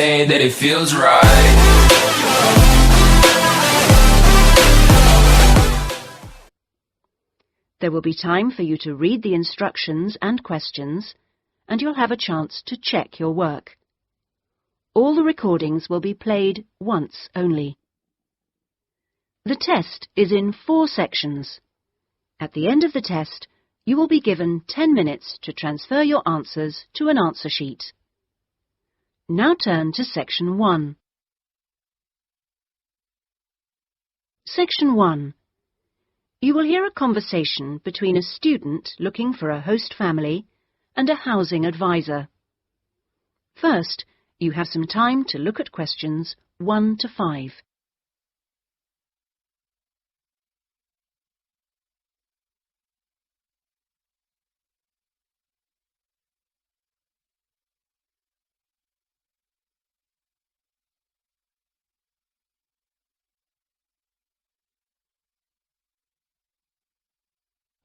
say that it feels right. There will be time for you to read the instructions and questions, and you'll have a chance to check your work. All the recordings will be played once only. The test is in 4 sections. At the end of the test, you will be given 10 minutes to transfer your answers to an answer sheet. Now turn to Section 1. Section 1. You will hear a conversation between a student looking for a host family and a housing advisor. First, you have some time to look at questions 1 to 5.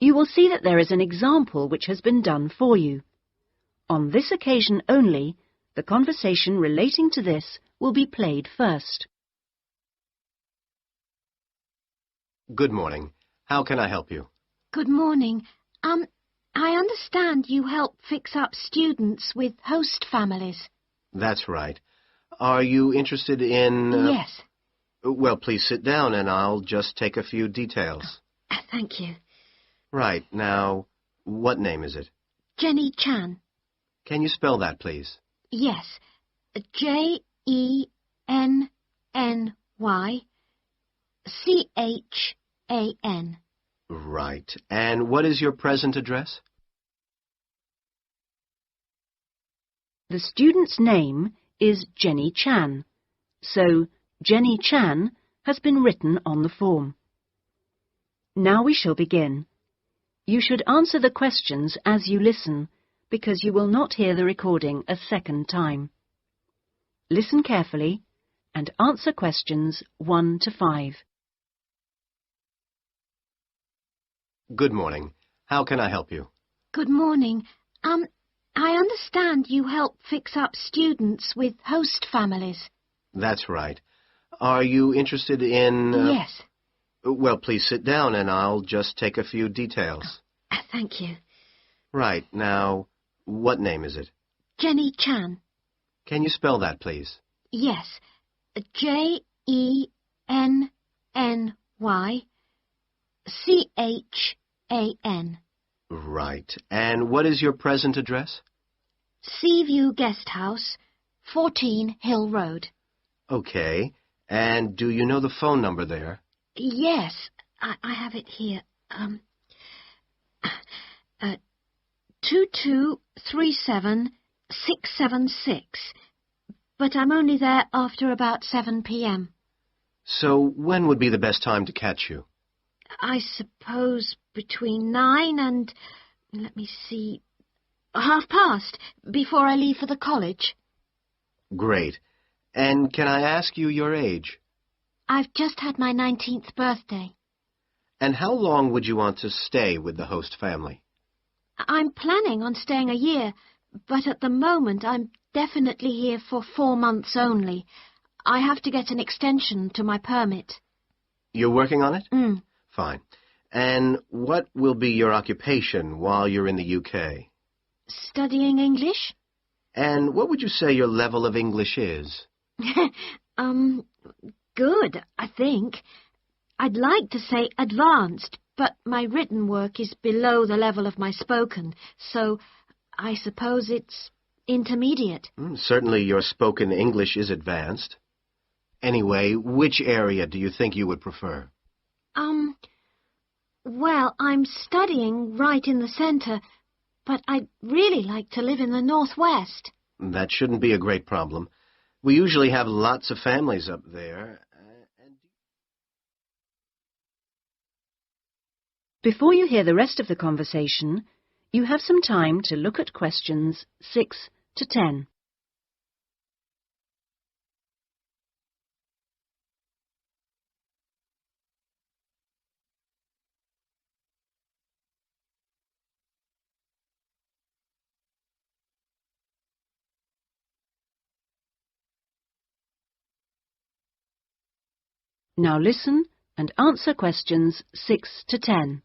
You will see that there is an example which has been done for you. On this occasion only, the conversation relating to this will be played first. Good morning. How can I help you? Good morning. I understand you help fix up students with host families. That's right. Are you interested in... Yes. Well, please sit down and I'll just take a few details. Thank you. Right. Now, what name is it? Jenny Chan. Can you spell that, please? Yes. Jenny-Chan. Right. And what is your present address? The student's name is Jenny Chan, so Jenny Chan has been written on the form. Now we shall begin. You should answer the questions as you listen, because you will not hear the recording a second time. Listen carefully and answer questions 1 to 5. Good morning. How can I help you? Good morning. I understand you help fix up students with host families. That's right. Are you interested in... Yes. Well, please sit down and I'll just take a few details. Thank you. Right. Now, what name is it? Jenny Chan. Can you spell that, please? Yes. Jenny-Chan. Right. And what is your present address? Seaview Guest House, 14 Hill Road. Okay. And do you know the phone number there? Yes, I have it here. 2237-676. But I'm only there after about 7 p.m. So when would be the best time to catch you? I suppose between 9 and, let me see, past, before I leave for the college. Great. And can I ask you your age? I've just had my 19th birthday. And how long would you want to stay with the host family? I'm planning on staying a year, but at the moment I'm definitely here for 4 months only. I have to get an extension to my permit. You're working on it? Mm. Fine. And what will be your occupation while you're in the UK? Studying English? And what would you say your level of English is? Good, I think. I'd like to say advanced, but my written work is below the level of my spoken, so I suppose it's intermediate. Certainly your spoken English is advanced. Anyway, which area do you think you would prefer? Well, I'm studying right in the centre, but I'd really like to live in the northwest. That shouldn't be a great problem. We usually have lots of families up there. Before you hear the rest of the conversation, you have some time to look at questions 6 to 10. Now listen and answer questions 6 to 10.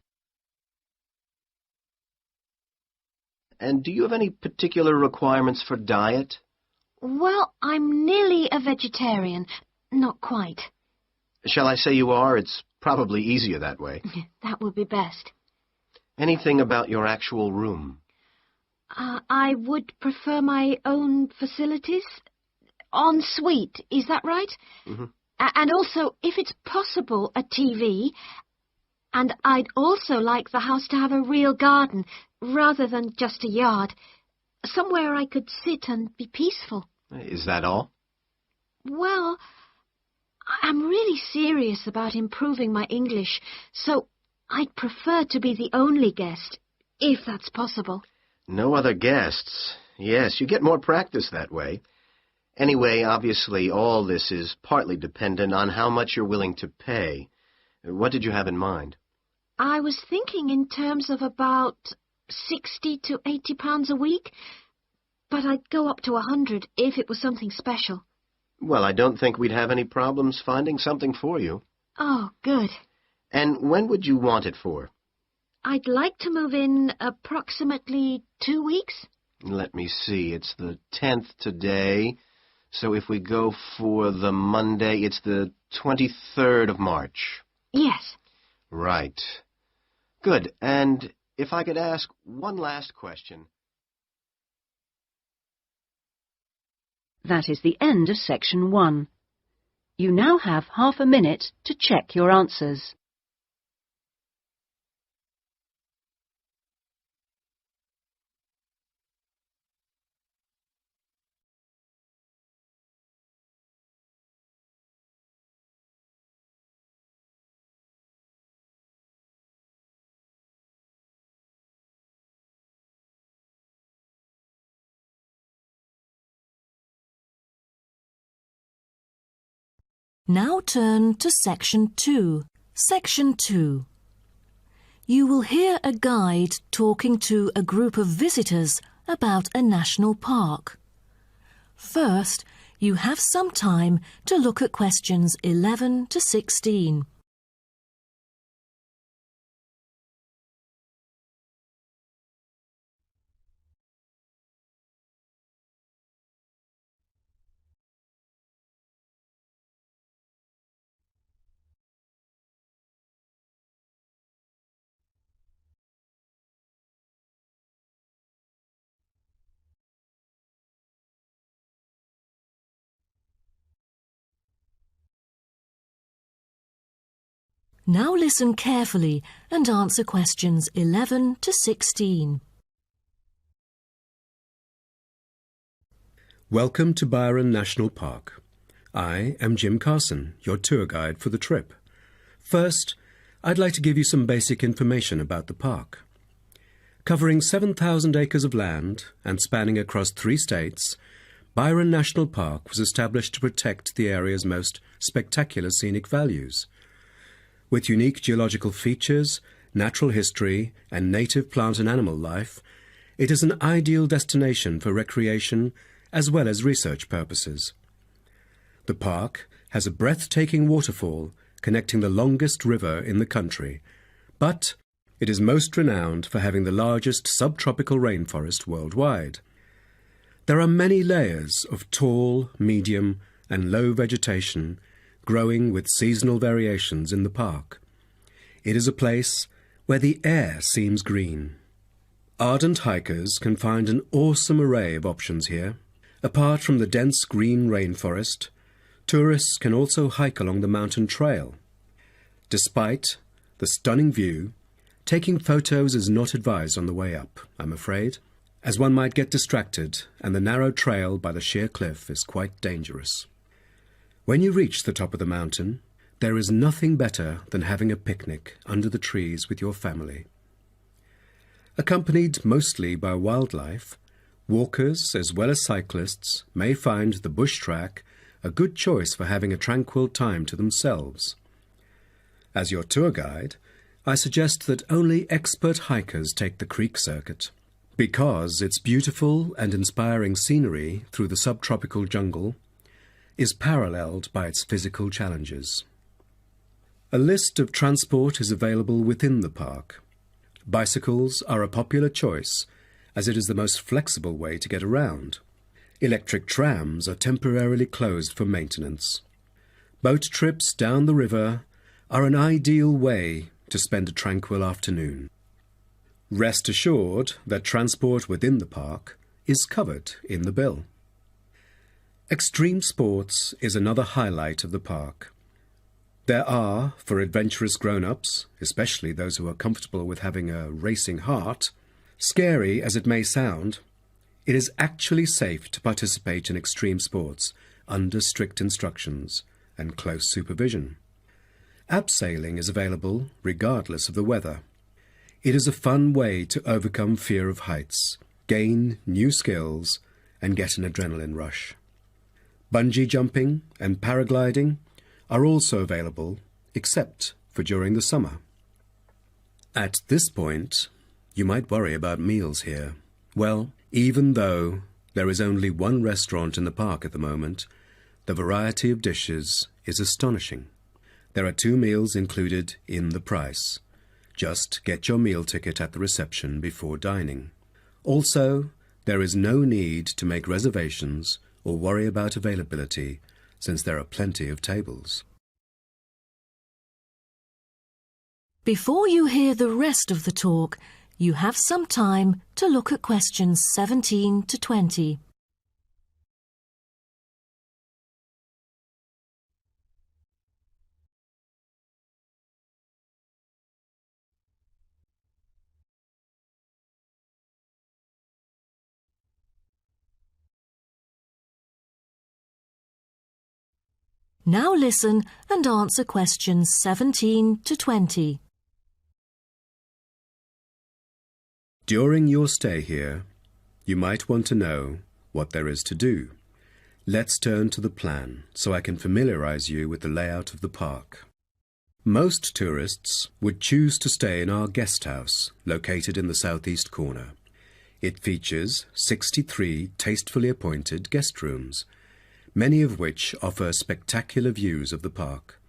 And do you have any particular requirements for diet? Well, I'm nearly a vegetarian. Not quite. Shall I say you are? It's probably easier that way. That would be best. Anything about your actual room? I would prefer my own facilities. En suite, is that right? Mm-hmm. And also, if it's possible, a TV. And I'd also like the house to have a real garden, rather than just a yard. Somewhere I could sit and be peaceful. Is that all? Well, I'm really serious about improving my English, so I'd prefer to be the only guest, if that's possible. No other guests. Yes, you get more practice that way. Anyway, obviously, all this is partly dependent on how much you're willing to pay. What did you have in mind? I was thinking in terms of about 60 to 80 pounds a week, but I'd go up to 100 if it was something special. Well, I don't think we'd have any problems finding something for you. Oh, good. And when would you want it for? I'd like to move in approximately 2 weeks. Let me see, it's the 10th today, so if we go for the Monday, it's the 23rd of March. Yes. Right. Good, and if I could ask one last question. That is the end of section 1. You now have half a minute to check your answers. Now turn to Section 2. Section 2. You will hear a guide talking to a group of visitors about a national park. First, you have some time to look at questions 11 to 16. Now listen carefully and answer questions 11 to 16. Welcome to Byron National Park. I am Jim Carson, your tour guide for the trip. First, I'd like to give you some basic information about the park. Covering 7,000 acres of land and spanning across 3 states, Byron National Park was established to protect the area's most spectacular scenic values. With unique geological features, natural history, and native plant and animal life, it is an ideal destination for recreation as well as research purposes. The park has a breathtaking waterfall connecting the longest river in the country, but it is most renowned for having the largest subtropical rainforest worldwide. There are many layers of tall, medium, and low vegetation growing with seasonal variations in the park. It is a place where the air seems green. Ardent hikers can find an awesome array of options here. Apart from the dense green rainforest, tourists can also hike along the mountain trail. Despite the stunning view, taking photos is not advised on the way up, I'm afraid, as one might get distracted and the narrow trail by the sheer cliff is quite dangerous. When you reach the top of the mountain, there is nothing better than having a picnic under the trees with your family. Accompanied mostly by wildlife, walkers as well as cyclists may find the bush track a good choice for having a tranquil time to themselves. As your tour guide, I suggest that only expert hikers take the creek circuit, because its beautiful and inspiring scenery through the subtropical jungle is paralleled by its physical challenges. A list of transport is available within the park. Bicycles are a popular choice, as it is the most flexible way to get around. Electric trams are temporarily closed for maintenance. Boat trips down the river are an ideal way to spend a tranquil afternoon. Rest assured that transport within the park is covered in the bill. Extreme sports is another highlight of the park. There are, for adventurous grown-ups, especially those who are comfortable with having a racing heart, scary as it may sound, it is actually safe to participate in extreme sports under strict instructions and close supervision. Abseiling is available regardless of the weather. It is a fun way to overcome fear of heights, gain new skills, and get an adrenaline rush. Bungee jumping and paragliding are also available, except for during the summer. At this point, you might worry about meals here. Well, even though there is only one restaurant in the park at the moment, the variety of dishes is astonishing. There are 2 meals included in the price. Just get your meal ticket at the reception before dining. Also, there is no need to make reservations or worry about availability, since there are plenty of tables. Before you hear the rest of the talk, you have some time to look at questions 17 to 20. Now listen and answer questions 17 to 20. During your stay here, you might want to know what there is to do. Let's turn to the plan so I can familiarize you with the layout of the park. Most tourists would choose to stay in our guest house, located in the southeast corner. It features 63 tastefully appointed guest rooms, many of which offer spectacular views of the park.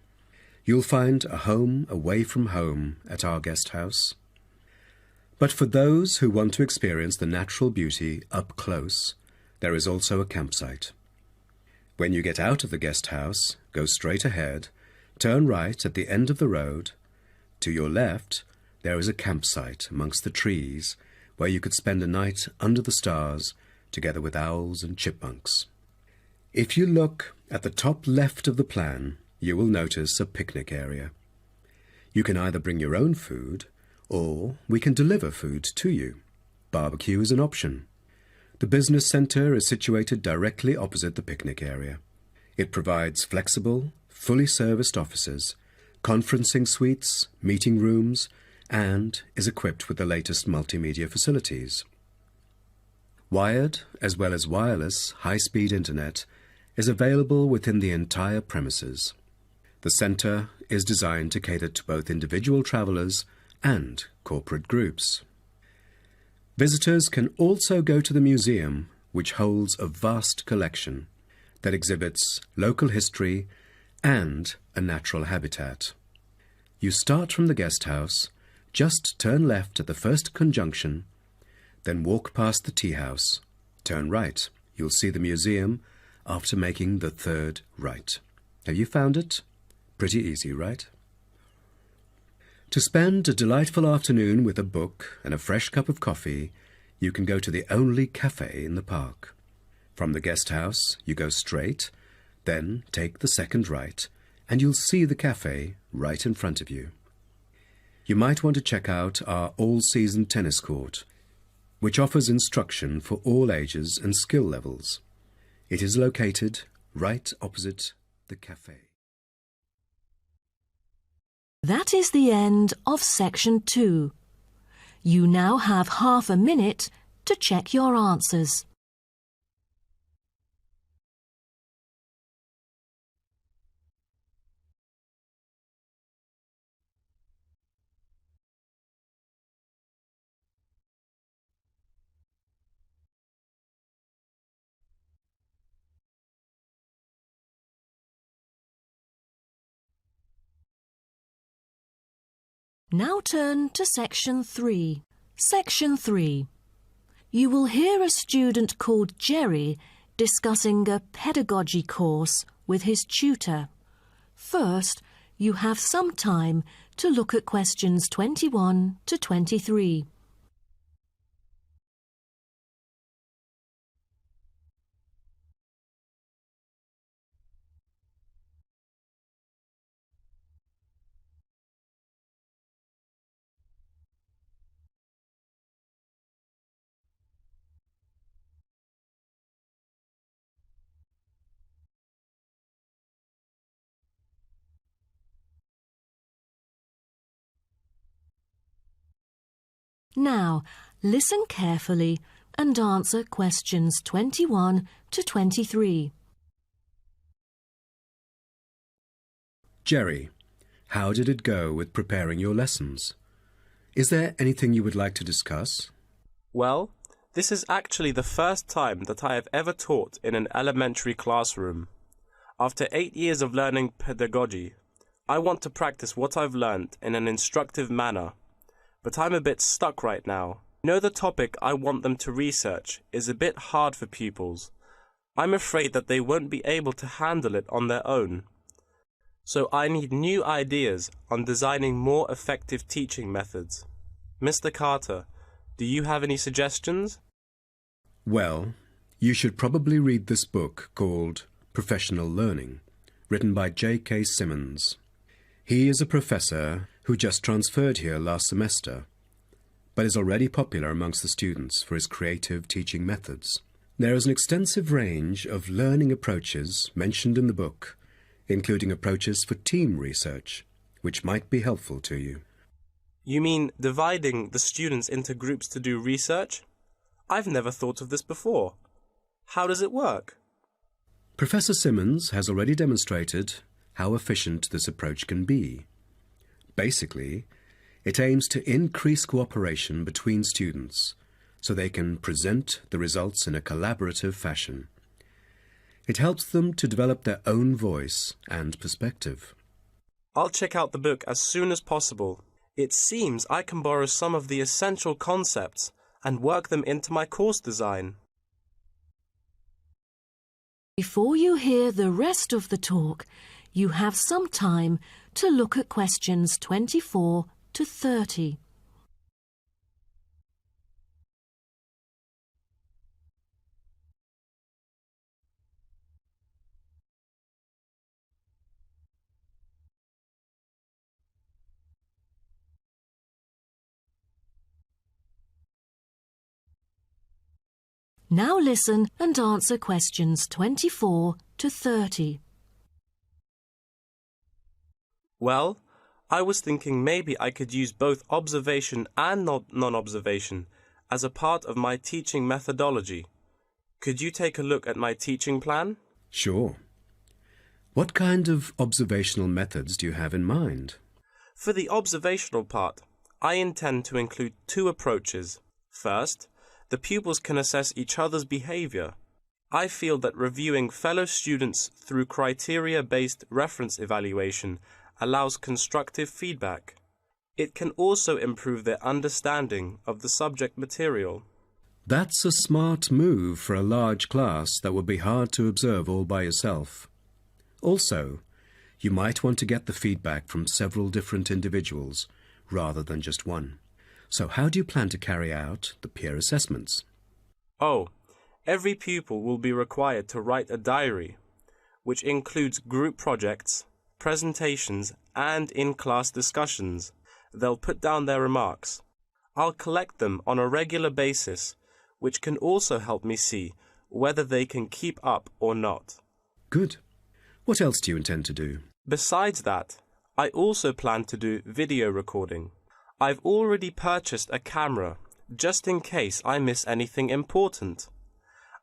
You'll find a home away from home at our guest house. But for those who want to experience the natural beauty up close, there is also a campsite. When you get out of the guest house, go straight ahead, turn right at the end of the road. To your left, there is a campsite amongst the trees where you could spend a night under the stars together with owls and chipmunks. If you look at the top left of the plan, you will notice a picnic area. You can either bring your own food, or we can deliver food to you. Barbecue is an option. The business centre is situated directly opposite the picnic area. It provides flexible, fully serviced offices, conferencing suites, meeting rooms, and is equipped with the latest multimedia facilities. Wired, as well as wireless, high-speed internet is available within the entire premises. The centre is designed to cater to both individual travellers and corporate groups. Visitors can also go to the museum, which holds a vast collection that exhibits local history and a natural habitat. You start from the guest house, just turn left at the first conjunction, then walk past the tea house, turn right. You'll see the museum after making the third right. Have you found it? Pretty easy, right? To spend a delightful afternoon with a book and a fresh cup of coffee, you can go to the only cafe in the park. From the guest house, you go straight, then take the second right, and you'll see the cafe right in front of you. You might want to check out our all-season tennis court, which offers instruction for all ages and skill levels. It is located right opposite the cafe. That is the end of section 2. You now have half a minute to check your answers. Now turn to Section 3. Section 3. You will hear a student called Jerry discussing a pedagogy course with his tutor. First, you have some time to look at questions 21 to 23. Now, listen carefully and answer questions 21 to 23. Jerry, how did it go with preparing your lessons? Is there anything you would like to discuss? Well, this is actually the first time that I have ever taught in an elementary classroom. After 8 years of learning pedagogy, I want to practice what I've learned in an instructive manner. But I'm a bit stuck right now. The topic I want them to research is a bit hard for pupils. I'm afraid that they won't be able to handle it on their own. So I need new ideas on designing more effective teaching methods. Mr. Carter, do you have any suggestions? Well, you should probably read this book called Professional Learning, written by J.K. Simmons. He is a professor who just transferred here last semester, but is already popular amongst the students for his creative teaching methods. There is an extensive range of learning approaches mentioned in the book, including approaches for team research, which might be helpful to you. You mean dividing the students into groups to do research? I've never thought of this before. How does it work? Professor Simmons has already demonstrated how efficient this approach can be. Basically, it aims to increase cooperation between students so they can present the results in a collaborative fashion. It helps them to develop their own voice and perspective. I'll check out the book as soon as possible. It seems I can borrow some of the essential concepts and work them into my course design. Before you hear the rest of the talk, you have some time to look at questions 24 to 30. Now listen and answer questions 24 to 30. Well, I was thinking maybe I could use both observation and non-observation as a part of my teaching methodology. Could you take a look at my teaching plan? Sure. What kind of observational methods do you have in mind? For the observational part, I intend to include two approaches. First, the pupils can assess each other's behavior. I feel that reviewing fellow students through criteria-based reference evaluation allows constructive feedback. It can also improve their understanding of the subject material. That's a smart move for a large class that would be hard to observe all by yourself. Also, you might want to get the feedback from several different individuals rather than just one. So how do you plan to carry out the peer assessments? Oh, every pupil will be required to write a diary, which includes group projects, presentations, and in-class discussions. They'll put down their remarks. I'll collect them on a regular basis, which can also help me see whether they can keep up or not. Good. What else do you intend to do? Besides that, I also plan to do video recording. I've already purchased a camera, just in case I miss anything important.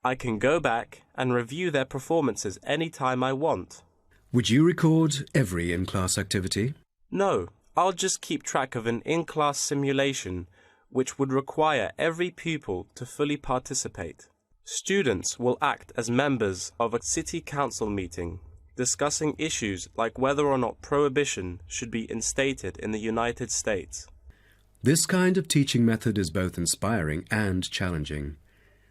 I can go back and review their performances anytime I want. Would you record every in-class activity? No, I'll just keep track of an in-class simulation, which would require every pupil to fully participate. Students will act as members of a city council meeting, discussing issues like whether or not prohibition should be instated in the United States. This kind of teaching method is both inspiring and challenging.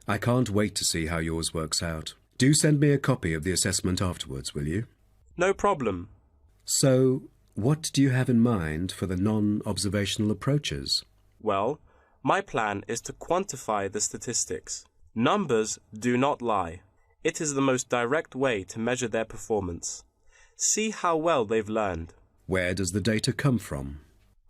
I can't wait to see how yours works out. Do send me a copy of the assessment afterwards, will you? No problem. So, what do you have in mind for the non-observational approaches? Well, my plan is to quantify the statistics. Numbers do not lie. It is the most direct way to measure their performance. See how well they've learned. Where does the data come from?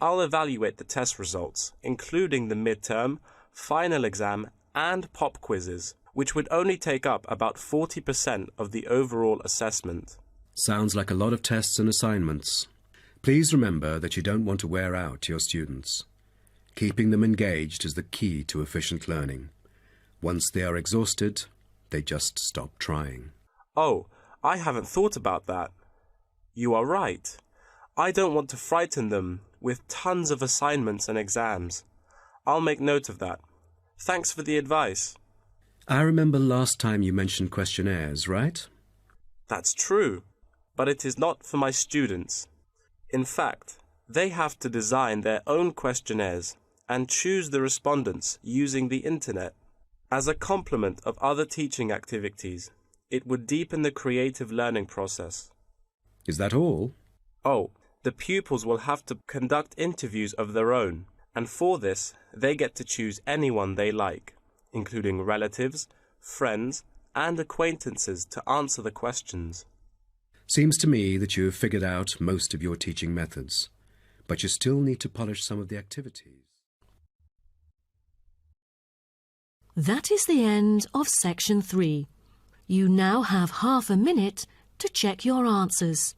I'll evaluate the test results, including the midterm, final exam, and pop quizzes, which would only take up about 40% of the overall assessment. Sounds like a lot of tests and assignments. Please remember that you don't want to wear out your students. Keeping them engaged is the key to efficient learning. Once they are exhausted, they just stop trying. Oh, I haven't thought about that. You are right. I don't want to frighten them with tons of assignments and exams. I'll make note of that. Thanks for the advice. I remember last time you mentioned questionnaires, right? That's true, but it is not for my students. In fact, they have to design their own questionnaires and choose the respondents using the internet. As a complement of other teaching activities, it would deepen the creative learning process. Is that all? Oh, the pupils will have to conduct interviews of their own, and for this, they get to choose anyone they like, including relatives, friends, and acquaintances to answer the questions. Seems to me that you have figured out most of your teaching methods, but you still need to polish some of the activities. That is the end of section 3. You now have half a minute to check your answers.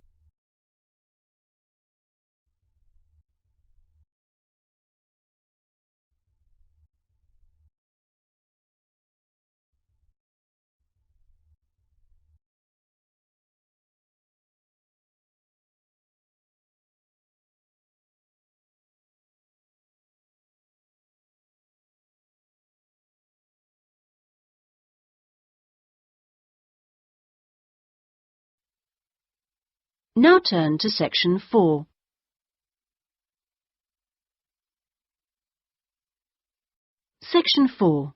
Now turn to section 4. Section 4.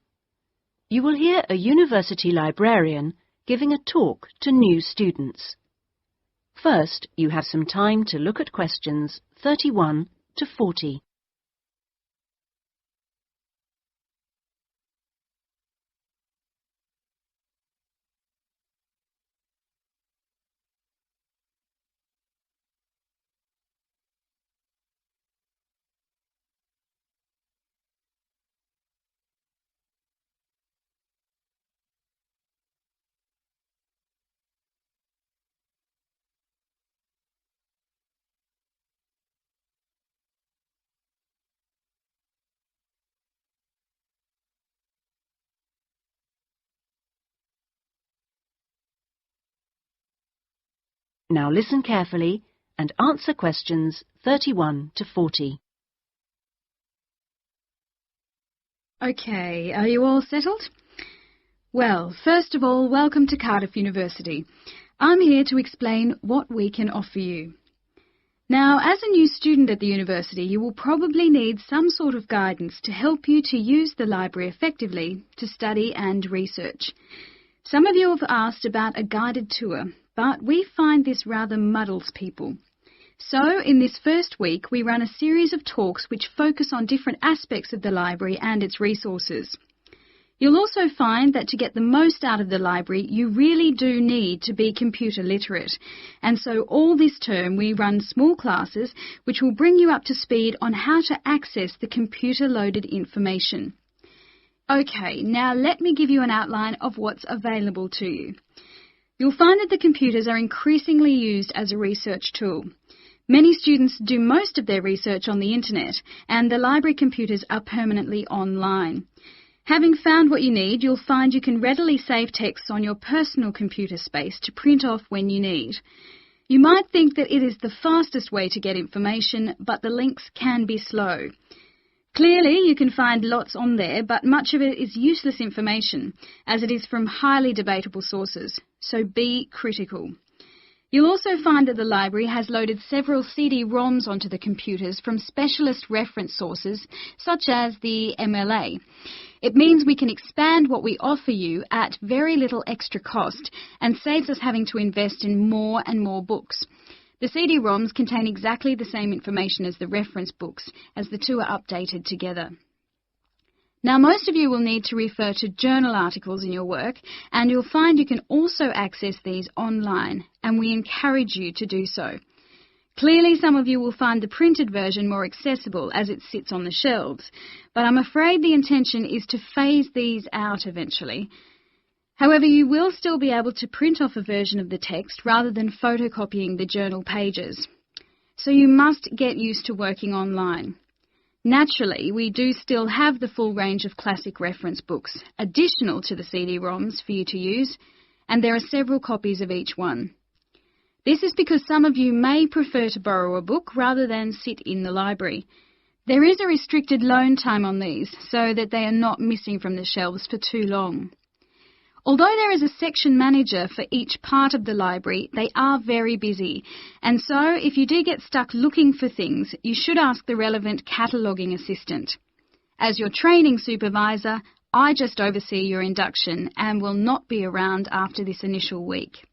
You will hear a university librarian giving a talk to new students. First, you have some time to look at questions 31 to 40. Now listen carefully and answer questions 31 to 40. Okay, are you all settled? Well, first of all, welcome to Cardiff University. I'm here to explain what we can offer you. Now, as a new student at the university, you will probably need some sort of guidance to help you to use the library effectively to study and research. Some of you have asked about a guided tour, but we find this rather muddles people. So, in this first week, we run a series of talks which focus on different aspects of the library and its resources. You'll also find that to get the most out of the library, you really do need to be computer literate. And so all this term we run small classes which will bring you up to speed on how to access the computer-loaded information. Okay, now let me give you an outline of what's available to you. You'll find that the computers are increasingly used as a research tool. Many students do most of their research on the internet, and the library computers are permanently online. Having found what you need, you'll find you can readily save texts on your personal computer space to print off when you need. You might think that it is the fastest way to get information, but the links can be slow. Clearly, you can find lots on there, but much of it is useless information, as it is from highly debatable sources, so be critical. You'll also find that the library has loaded several CD-ROMs onto the computers from specialist reference sources, such as the MLA. It means we can expand what we offer you at very little extra cost and saves us having to invest in more and more books. The CD-ROMs contain exactly the same information as the reference books, as the two are updated together. Now, most of you will need to refer to journal articles in your work, and you'll find you can also access these online, and we encourage you to do so. Clearly, some of you will find the printed version more accessible as it sits on the shelves, but I'm afraid the intention is to phase these out eventually. However, you will still be able to print off a version of the text rather than photocopying the journal pages. So you must get used to working online. Naturally, we do still have the full range of classic reference books, additional to the CD-ROMs for you to use, and there are several copies of each one. This is because some of you may prefer to borrow a book rather than sit in the library. There is a restricted loan time on these, so that they are not missing from the shelves for too long. Although there is a section manager for each part of the library, they are very busy, and so if you do get stuck looking for things, you should ask the relevant cataloguing assistant. As your training supervisor, I just oversee your induction and will not be around after this initial week.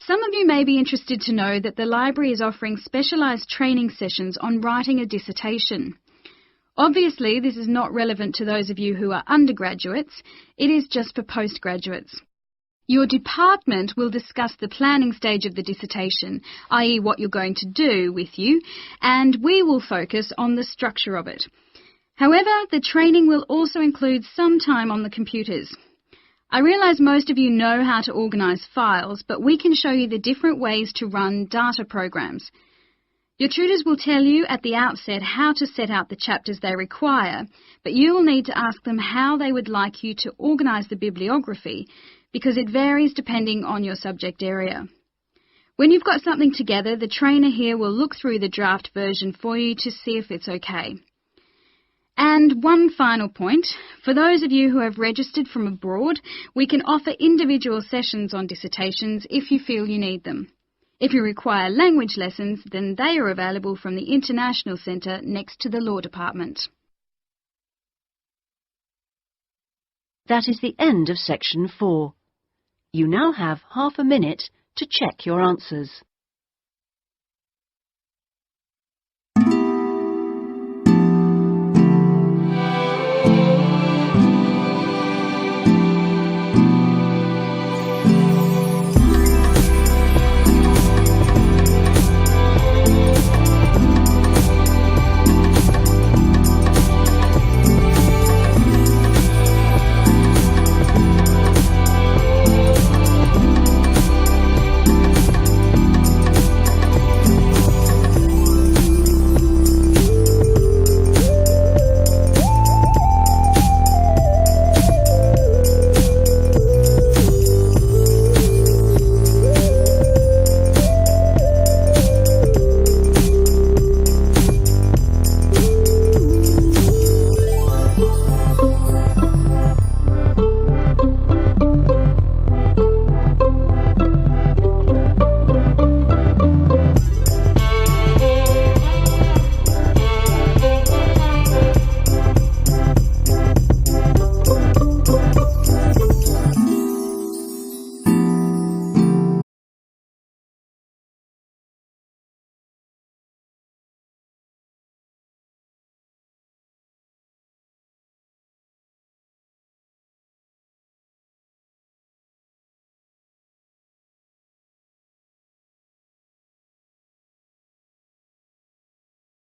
Some of you may be interested to know that the library is offering specialised training sessions on writing a dissertation. Obviously, this is not relevant to those of you who are undergraduates. It is just for postgraduates. Your department will discuss the planning stage of the dissertation, i.e. what you're going to do with you, and we will focus on the structure of it. However, the training will also include some time on the computers. I realise most of you know how to organise files, but we can show you the different ways to run data programs. Your tutors will tell you at the outset how to set out the chapters they require, but you will need to ask them how they would like you to organise the bibliography, because it varies depending on your subject area. When you've got something together, the trainer here will look through the draft version for you to see if it's okay. And one final point, for those of you who have registered from abroad, we can offer individual sessions on dissertations if you feel you need them. If you require language lessons, then they are available from the International Centre next to the Law Department. That is the end of section 4. You now have half a minute to check your answers.